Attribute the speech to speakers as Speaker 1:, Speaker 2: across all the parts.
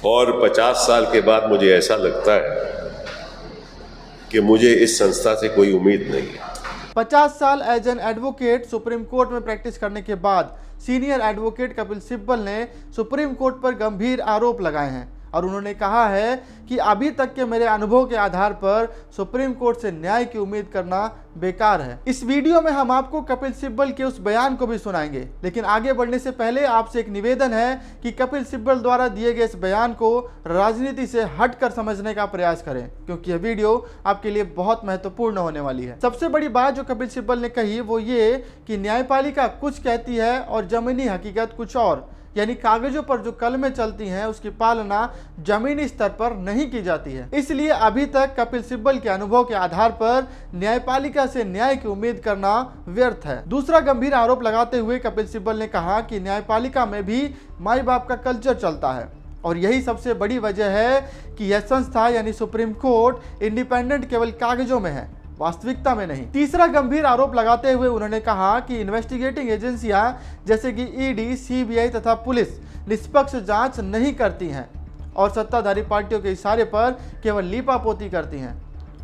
Speaker 1: और 50 साल के बाद मुझे ऐसा लगता है कि मुझे इस संस्था से कोई उम्मीद नहीं है।
Speaker 2: 50 साल as an advocate supreme court में प्रैक्टिस करने के बाद सीनियर एडवोकेट कपिल सिब्बल ने सुप्रीम कोर्ट पर गंभीर आरोप लगाए हैं और उन्होंने कहा है कि अभी तक के मेरे अनुभव के आधार पर सुप्रीम कोर्ट से न्याय की उम्मीद करना बेकार है। इस वीडियो में हम आपको कपिल सिब्बल के उस बयान को भी सुनाएंगे, लेकिन आगे बढ़ने से पहले आपसे एक निवेदन है कि कपिल सिब्बल द्वारा दिए गए इस बयान को राजनीति से हटकर समझने का प्रयास करें, क्योंकि यह वीडियो आपके लिए बहुत महत्वपूर्ण होने वाली है। सबसे बड़ी बात जो कपिल सिब्बल ने कही वो ये कि न्यायपालिका कुछ कहती है और जमीनी हकीकत कुछ और, यानी कागजों पर जो कलमें चलती हैं उसकी पालना जमीनी स्तर पर नहीं की जाती है। इसलिए अभी तक कपिल सिब्बल के अनुभव के आधार पर न्यायपालिका से न्याय की उम्मीद करना व्यर्थ है। दूसरा गंभीर आरोप लगाते हुए कपिल सिब्बल ने कहा कि न्यायपालिका में भी माई बाप का कल्चर चलता है और यही सबसे बड़ी वजह है कि यह संस्था यानी सुप्रीम कोर्ट इंडिपेंडेंट केवल कागजों में है, वास्तविकता में नहीं। तीसरा गंभीर आरोप लगाते हुए उन्होंने कहा कि इन्वेस्टिगेटिंग एजेंसियां जैसे कि ईडी, सीबीआई तथा पुलिस निष्पक्ष जांच नहीं करती हैं और सत्ताधारी पार्टियों के इशारे पर केवल लीपापोती करती हैं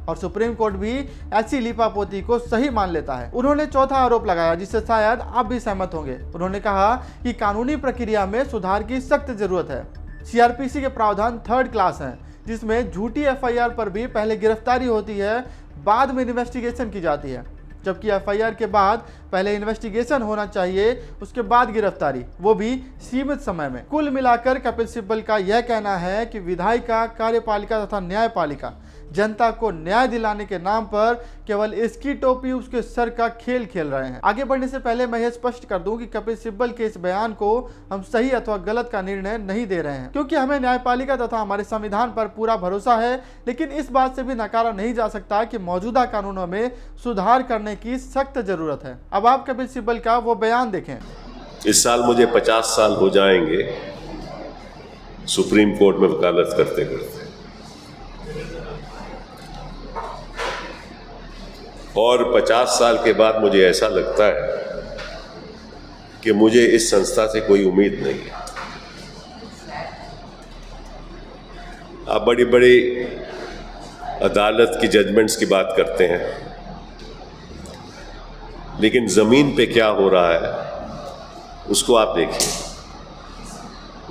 Speaker 2: और सुप्रीम कोर्ट भी ऐसी लीपापोती को सही मान लेता है। उन्होंने चौथा आरोप लगाया जिससे शायद आप भी सहमत होंगे। उन्होंने कहा कि कानूनी प्रक्रिया में सुधार की सख्त जरूरत है। सीआरपीसी के प्रावधान 3rd क्लास हैं, जिसमें झूठी एफआईआर पर भी पहले गिरफ्तारी होती है, बाद में इन्वेस्टिगेशन की जाती है, जबकि एफआईआर के बाद पहले इन्वेस्टिगेशन होना चाहिए, उसके बाद गिरफ्तारी, वो भी सीमित समय में। कुल मिलाकर कपिल सिब्बल का यह कहना है कि विधायिका, कार्यपालिका तथा न्यायपालिका जनता को न्याय दिलाने के नाम पर केवल इसकी टोपी उसके सर का खेल खेल रहे हैं। आगे बढ़ने से पहले मैं यह स्पष्ट कर दूं कि कपिल सिब्बल के इस बयान को हम सही अथवा गलत का निर्णय नहीं दे रहे हैं, क्योंकि हमें न्यायपालिका तथा हमारे संविधान पर पूरा भरोसा है, लेकिन इस बात से भी नकारा नहीं जा सकता कि मौजूदा कानूनों में सुधार करने की सख्त जरूरत है। अब आप कपिल सिब्बल का वो बयान देखें।
Speaker 1: इस साल मुझे 50 साल हो जाएंगे सुप्रीम कोर्ट में वकालत करते करते, और 50 साल के बाद मुझे ऐसा लगता है कि मुझे इस संस्था से कोई उम्मीद नहीं है। आप बड़ी बड़ी अदालत की जजमेंट्स की बात करते हैं, लेकिन जमीन पे क्या हो रहा है उसको आप देखिए,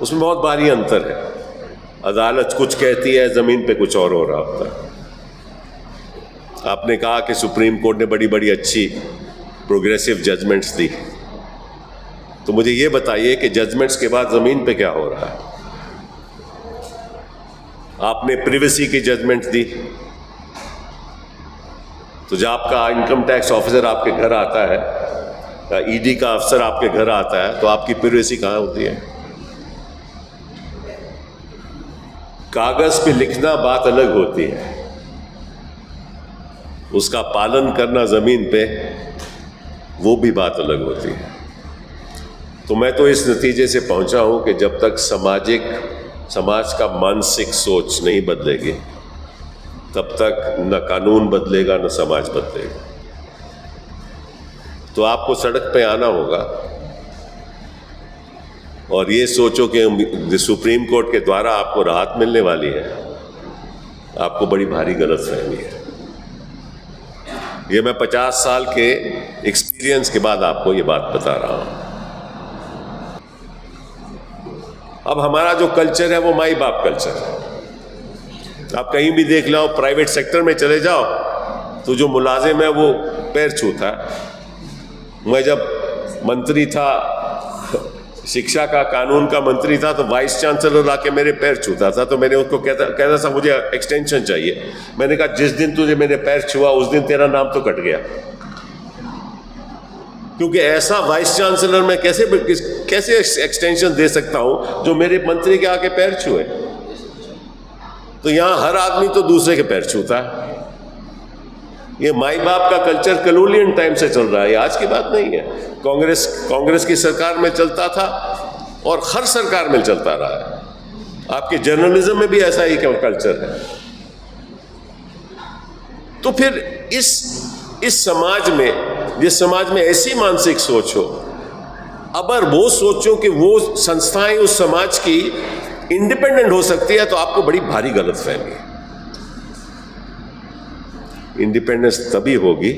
Speaker 1: उसमें बहुत भारी अंतर है। अदालत कुछ कहती है, जमीन पे कुछ और हो रहा होता है। आपने कहा कि सुप्रीम कोर्ट ने बड़ी बड़ी अच्छी प्रोग्रेसिव जजमेंट्स दी, तो मुझे ये बताइए कि जजमेंट्स के बाद जमीन पे क्या हो रहा है। आपने प्रिवेसी की जजमेंट दी, तो जब आपका इनकम टैक्स ऑफिसर आपके घर आता है या ईडी का अफसर आपके घर आता है, तो आपकी प्रिवेसी कहाँ होती है। कागज पे लिखना बात अलग होती है, उसका पालन करना जमीन पे वो भी बात अलग होती है। तो मैं तो इस नतीजे से पहुंचा हूं कि जब तक समाज का मानसिक सोच नहीं बदलेगी, तब तक न कानून बदलेगा न समाज बदलेगा। तो आपको सड़क पे आना होगा और ये सोचो कि सुप्रीम कोर्ट के द्वारा आपको राहत मिलने वाली है, आपको बड़ी भारी गलतफहमी है। ये मैं 50 साल के एक्सपीरियंस के बाद आपको ये बात बता रहा हूं। अब हमारा जो कल्चर है वो माई बाप कल्चर है। आप कहीं भी देख लो, प्राइवेट सेक्टर में चले जाओ तो जो मुलाजिम है वो पैर छूता है। मैं जब मंत्री था, शिक्षा का, कानून का मंत्री था, तो वाइस चांसलर आके मेरे पैर छूता था, तो मैंने उसको कहता था मुझे एक्सटेंशन चाहिए। मैंने कहा जिस दिन तुझे मेरे पैर छुआ उस दिन तेरा नाम तो कट गया, क्योंकि ऐसा वाइस चांसलर मैं कैसे एक्सटेंशन दे सकता हूं जो मेरे मंत्री के आके पैर छुए। तो यहां हर आदमी तो दूसरे के पैर छूता है। ये माई बाप का कल्चर कलोनियल टाइम से चल रहा है, आज की बात नहीं है। कांग्रेस की सरकार में चलता था और हर सरकार में चलता रहा है। आपके जर्नलिज्म में भी ऐसा ही कल्चर है। तो फिर इस समाज में, जिस समाज में ऐसी मानसिक सोच हो, अगर वो सोचो कि वो संस्थाएं उस समाज की इंडिपेंडेंट हो सकती है तो आपको बड़ी भारी गलतफहमी है। इंडिपेंडेंस तभी होगी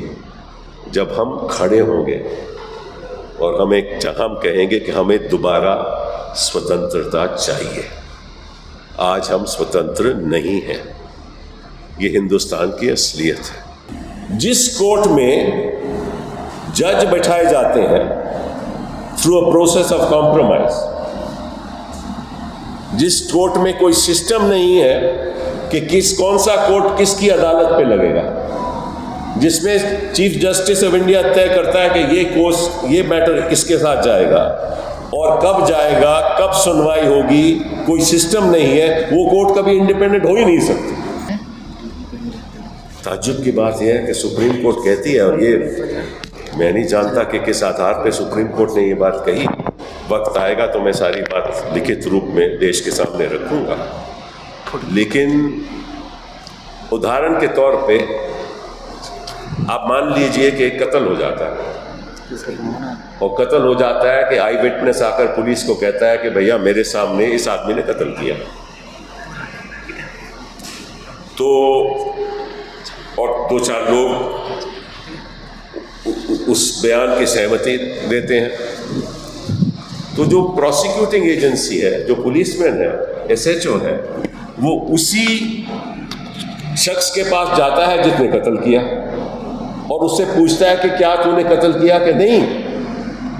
Speaker 1: जब हम खड़े होंगे और हम कहेंगे कि हमें दोबारा स्वतंत्रता चाहिए। आज हम स्वतंत्र नहीं हैं। ये हिंदुस्तान की असलियत है। जिस कोर्ट में जज बैठाए जाते हैं through a process of compromise, जिस कोर्ट में कोई सिस्टम नहीं है कि कौन सा कोर्ट किसकी अदालत पे लगेगा, जिसमें चीफ जस्टिस ऑफ इंडिया तय करता है कि ये मैटर किसके साथ जाएगा और कब जाएगा, कब सुनवाई होगी, कोई सिस्टम नहीं है, वो कोर्ट कभी इंडिपेंडेंट हो ही नहीं सकती। ताज्जुब की बात यह है कि सुप्रीम कोर्ट कहती है, और ये मैं नहीं जानता कि किस आधार पे सुप्रीम कोर्ट ने ये बात कही। वक्त आएगा तो मैं सारी बात लिखित रूप में देश के सामने रखूंगा, लेकिन उदाहरण के तौर पे आप मान लीजिए कि एक कत्ल हो जाता है, और कत्ल हो जाता है कि आई विटनेस आकर पुलिस को कहता है कि भैया मेरे सामने इस आदमी ने कत्ल किया, तो और 2-4 लोग उस बयान की सहमति देते हैं, तो जो प्रोसिक्यूटिंग एजेंसी है, जो पुलिसमैन है, SHO है, वो उसी शख्स के पास जाता है जिसने कत्ल किया और उससे पूछता है कि क्या तूने कत्ल किया कि नहीं।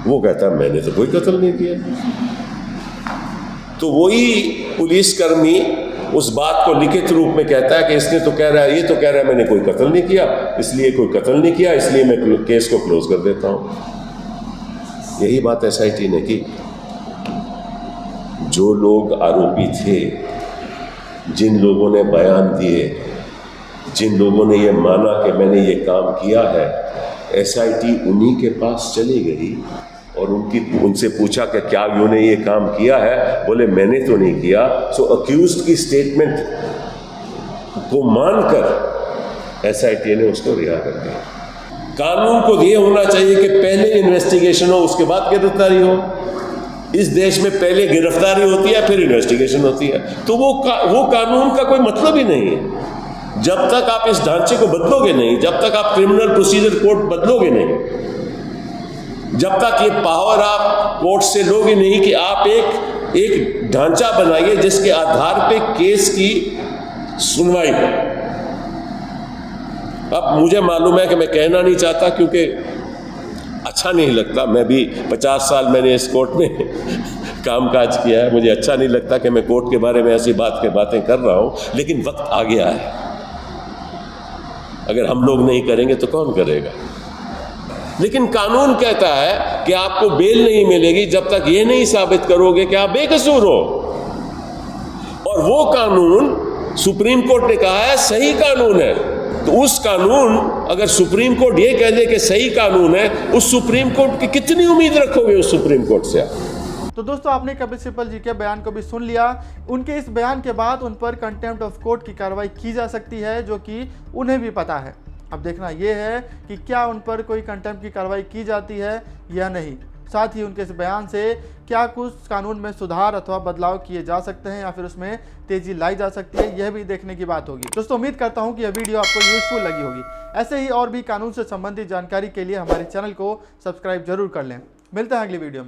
Speaker 1: वो कहता है मैंने तो कोई कत्ल नहीं किया। तो वही पुलिसकर्मी उस बात को लिखित रूप में कहता है कि इसने तो कह रहा है, ये तो कह रहा है मैंने कोई कत्ल नहीं किया, इसलिए कोई कत्ल नहीं किया, इसलिए मैं केस को क्लोज कर देता हूं। यही बात SIT ने की। जो लोग आरोपी थे, जिन लोगों ने बयान दिए, जिन लोगों ने ये माना कि मैंने ये काम किया है, SIT उन्हीं के पास चली गई और उनसे पूछा कि क्या उन्होंने ये काम किया है। बोले मैंने तो नहीं किया। सो अक्यूज्ड की स्टेटमेंट को मानकर SIT ने उसको रिहा कर दिया। कानून को ये होना चाहिए कि पहले इन्वेस्टिगेशन हो, उसके बाद गिरफ्तारी हो। इस देश में पहले गिरफ्तारी होती है, फिर इन्वेस्टिगेशन होती है। तो वो कानून का कोई मतलब ही नहीं है। जब तक आप इस ढांचे को बदलोगे नहीं, जब तक आप क्रिमिनल प्रोसीजर कोड बदलोगे नहीं, जब तक ये पावर आप कोर्ट से लोगे नहीं कि आप एक ढांचा बनाइए जिसके आधार पे केस की सुनवाई हो। अब मुझे मालूम है कि मैं कहना नहीं चाहता क्योंकि अच्छा नहीं लगता। मैं भी 50 साल मैंने इस कोर्ट में कामकाज किया है। मुझे अच्छा नहीं लगता कि मैं कोर्ट के बारे में ऐसी बातें कर रहा हूं, लेकिन वक्त आ गया है। अगर हम लोग नहीं करेंगे तो कौन करेगा। लेकिन कानून कहता है कि आपको बेल नहीं मिलेगी जब तक ये नहीं साबित करोगे कि आप बेकसूर हो। और वो कानून सुप्रीम कोर्ट ने कहा है सही कानून है। तो उस कानून, अगर सुप्रीम कोर्ट ये कह दे कि सही कानून है, उस सुप्रीम कोर्ट की कितनी उम्मीद रखोगे उस सुप्रीम कोर्ट से आप।
Speaker 2: तो दोस्तों, आपने कपिल सिब्बल जी के बयान को भी सुन लिया। उनके इस बयान के बाद उन पर कंटेम्प्ट ऑफ कोर्ट की कार्रवाई की जा सकती है, जो कि उन्हें भी पता है। अब देखना यह है कि क्या उन पर कोई कंटेम्प्ट की कार्रवाई की जाती है या नहीं। साथ ही उनके इस बयान से क्या कुछ कानून में सुधार अथवा बदलाव किए जा सकते हैं या फिर उसमें तेजी लाई जा सकती है, यह भी देखने की बात होगी। दोस्तों, उम्मीद करता हूं कि यह वीडियो आपको यूजफुल लगी होगी। ऐसे ही और भी कानून से संबंधित जानकारी के लिए हमारे चैनल को सब्सक्राइब जरूर कर लें। मिलते हैं अगली वीडियो में।